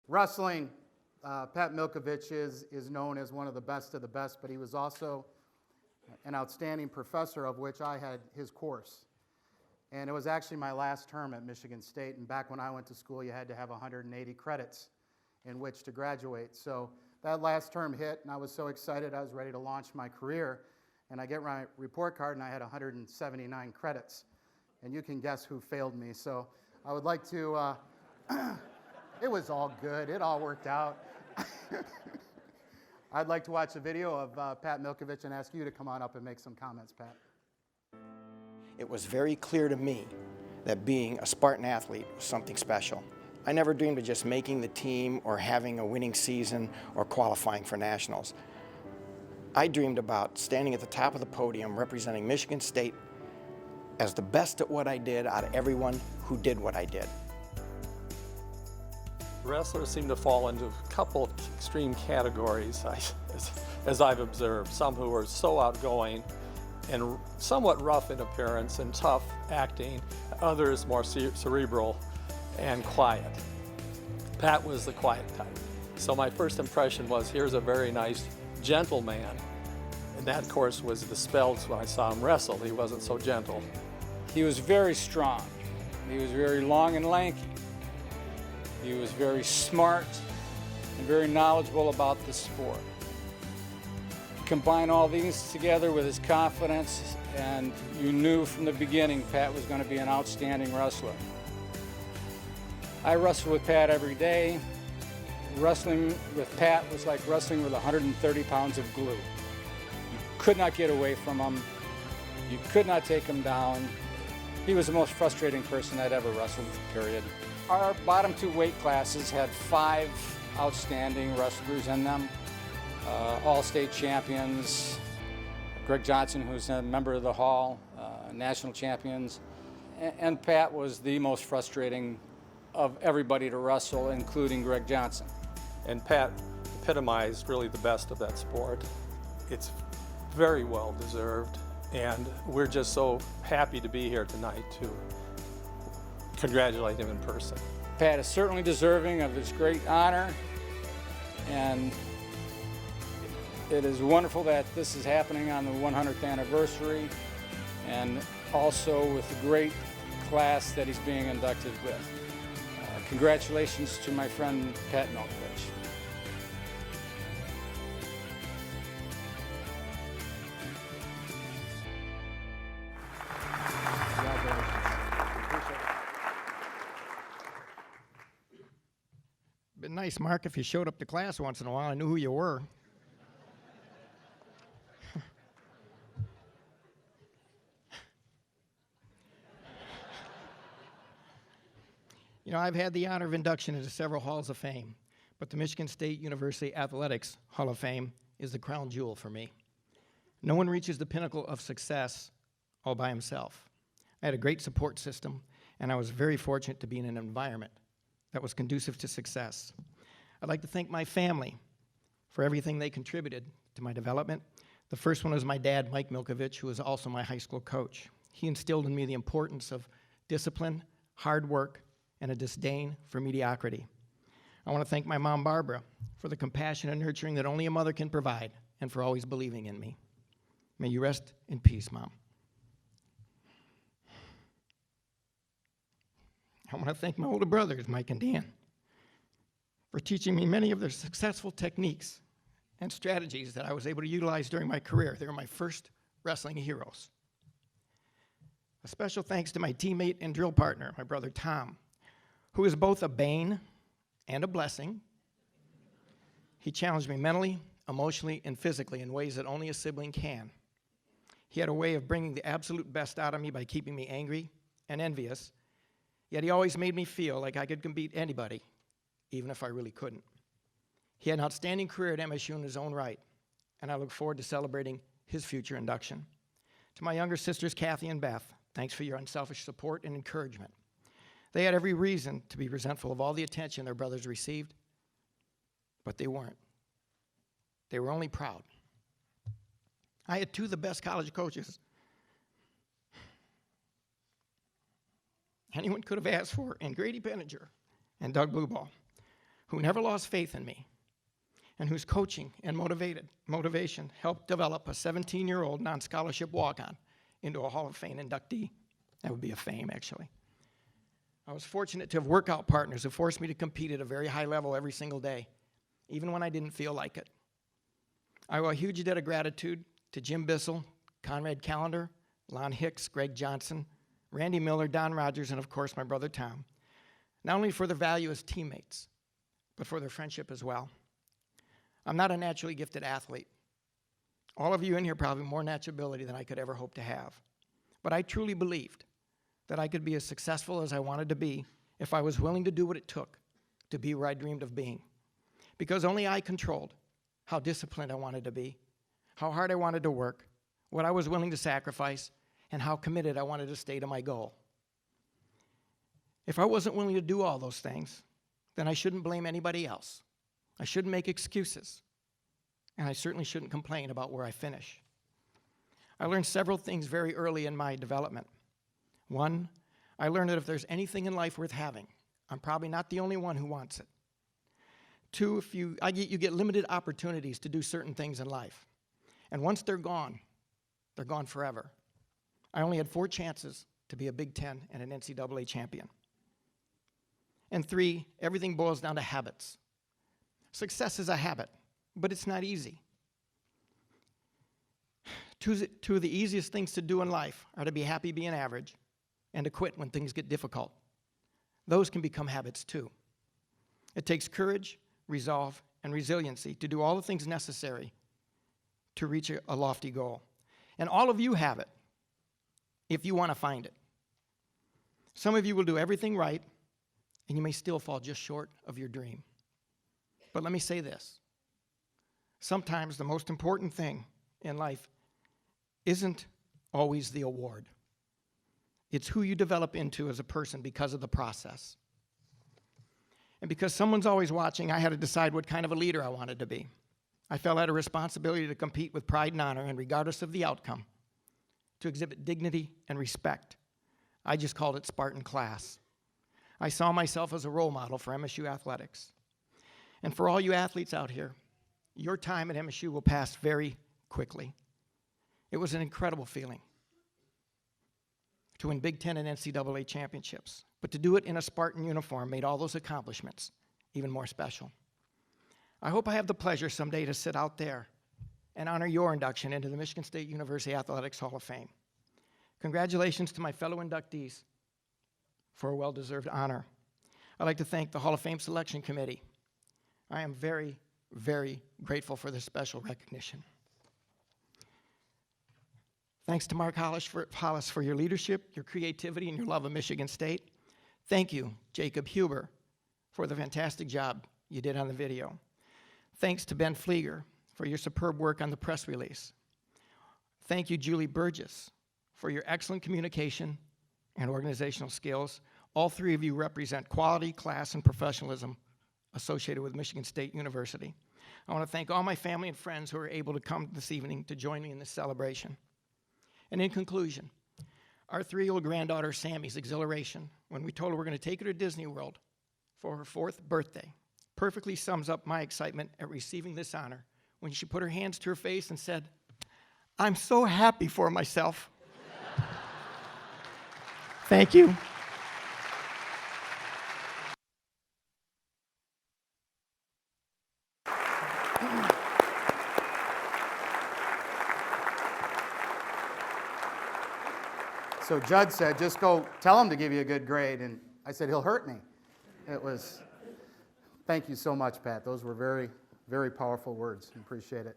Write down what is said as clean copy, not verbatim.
Wrestling, Pat Milkovich is known as one of the best, but he was also an outstanding professor, of which I had his course. And it was actually my last term at Michigan State, and back when I went to school, you had to have 180 credits in which to graduate. So that last term hit, and I was so excited, I was ready to launch my career, and I get my report card, and I had 179 credits. And you can guess who failed me. So I would like to, it was all good, it all worked out. I'd like to watch a video of Pat Milkovich and ask you to come on up and make some comments, Pat. It was very clear to me that being a Spartan athlete was something special. I never dreamed of just making the team or having a winning season or qualifying for nationals. I dreamed about standing at the top of the podium representing Michigan State as the best at what I did out of everyone who did what I did. Wrestlers seem to fall into a couple of extreme categories, as I've observed. Some who are so outgoing and somewhat rough in appearance and tough acting, others more cerebral and quiet. Pat was the quiet type. So my first impression was, here's a very nice gentleman. And that, of course, was dispelled when I saw him wrestle. He wasn't so gentle. He was very strong. He was very long and lanky. He was very smart and very knowledgeable about the sport. Combine all these together with his confidence, and you knew from the beginning Pat was going to be an outstanding wrestler. I wrestle with Pat every day. Wrestling with Pat was like wrestling with 130 pounds of glue. You could not get away from him. You could not take him down. He was the most frustrating person I'd ever wrestled with, period. Our bottom two weight classes had 5 outstanding wrestlers in them. All-state champions, Greg Johnson, who's a member of the Hall, national champions, and Pat was the most frustrating of everybody to wrestle, including Greg Johnson. And Pat epitomized really the best of that sport. It's very well deserved, and we're just so happy to be here tonight to congratulate him in person. Pat is certainly deserving of this great honor, and it is wonderful that this is happening on the 100th anniversary, and also with the great class that he's being inducted with. Congratulations to my friend Pat Milkovich. Been nice, Mark, if you showed up to class once in a while. I knew who you were. You know, I've had the honor of induction into several halls of fame, but the Michigan State University Athletics Hall of Fame is the crown jewel for me. No one reaches the pinnacle of success all by himself. I had a great support system, and I was very fortunate to be in an environment that was conducive to success. I'd like to thank my family for everything they contributed to my development. The first one was my dad, Mike Milkovich, who was also my high school coach. He instilled in me the importance of discipline, hard work, and a disdain for mediocrity. I want to thank my mom, Barbara, for the compassion and nurturing that only a mother can provide, and for always believing in me. May you rest in peace, Mom. I want to thank my older brothers, Mike and Dan, for teaching me many of their successful techniques and strategies that I was able to utilize during my career. They were my first wrestling heroes. A special thanks to my teammate and drill partner, my brother Tom, who is both a bane and a blessing. He challenged me mentally, emotionally, and physically in ways that only a sibling can. He had a way of bringing the absolute best out of me by keeping me angry and envious, yet he always made me feel like I could beat anybody, even if I really couldn't. He had an outstanding career at MSU in his own right, and I look forward to celebrating his future induction. To my younger sisters, Kathy and Beth, thanks for your unselfish support and encouragement. They had every reason to be resentful of all the attention their brothers received, but they weren't. They were only proud. I had 2 of the best college coaches anyone could have asked for in Grady Penninger and Doug Blueball, who never lost faith in me, and whose coaching and motivation helped develop a 17-year-old non-scholarship walk-on into a Hall of Fame inductee. That would be a fame, actually. I was fortunate to have workout partners who forced me to compete at a very high level every single day, even when I didn't feel like it. I owe a huge debt of gratitude to Jim Bissell, Conrad Callender, Lon Hicks, Greg Johnson, Randy Miller, Don Rogers, and of course my brother Tom, not only for their value as teammates, but for their friendship as well. I'm not a naturally gifted athlete. All of you in here probably have more natural ability than I could ever hope to have. But I truly believed that I could be as successful as I wanted to be if I was willing to do what it took to be where I dreamed of being. Because only I controlled how disciplined I wanted to be, how hard I wanted to work, what I was willing to sacrifice, and how committed I wanted to stay to my goal. If I wasn't willing to do all those things, then I shouldn't blame anybody else. I shouldn't make excuses, and I certainly shouldn't complain about where I finish. I learned several things very early in my development. One, I learned that if there's anything in life worth having, I'm probably not the only one who wants it. Two, you get limited opportunities to do certain things in life, and once they're gone forever. I only had 4 chances to be a Big Ten and an NCAA champion. And 3, everything boils down to habits. Success is a habit, but it's not easy. Two of the easiest things to do in life are to be happy being average and to quit when things get difficult. Those can become habits too. It takes courage, resolve, and resiliency to do all the things necessary to reach a lofty goal. And all of you have it if you want to find it. Some of you will do everything right, and you may still fall just short of your dream. But let me say this. Sometimes the most important thing in life isn't always the award. It's who you develop into as a person because of the process. And because someone's always watching, I had to decide what kind of a leader I wanted to be. I felt I had a responsibility to compete with pride and honor, and regardless of the outcome, to exhibit dignity and respect. I just called it Spartan class. I saw myself as a role model for MSU athletics. And for all you athletes out here, your time at MSU will pass very quickly. It was an incredible feeling to win Big Ten and NCAA championships, but to do it in a Spartan uniform made all those accomplishments even more special. I hope I have the pleasure someday to sit out there and honor your induction into the Michigan State University Athletics Hall of Fame. Congratulations to my fellow inductees for a well-deserved honor. I'd like to thank the Hall of Fame Selection Committee. I am very, very grateful for this special recognition. Thanks to Mark Hollis for your leadership, your creativity, and your love of Michigan State. Thank you, Jacob Huber, for the fantastic job you did on the video. Thanks to Ben Flieger for your superb work on the press release. Thank you, Julie Burgess, for your excellent communication and organizational skills. All 3 of you represent quality, class, and professionalism associated with Michigan State University. I want to thank all my family and friends who are able to come this evening to join me in this celebration. And in conclusion, our 3-year-old granddaughter Sammy's exhilaration when we told her we're going to take her to Disney World for her 4th birthday perfectly sums up my excitement at receiving this honor when she put her hands to her face and said, "I'm so happy for myself." Thank you. So Judd said, just go tell him to give you a good grade. And I said, he'll hurt me. Thank you so much, Pat. Those were very, very powerful words. Appreciate it.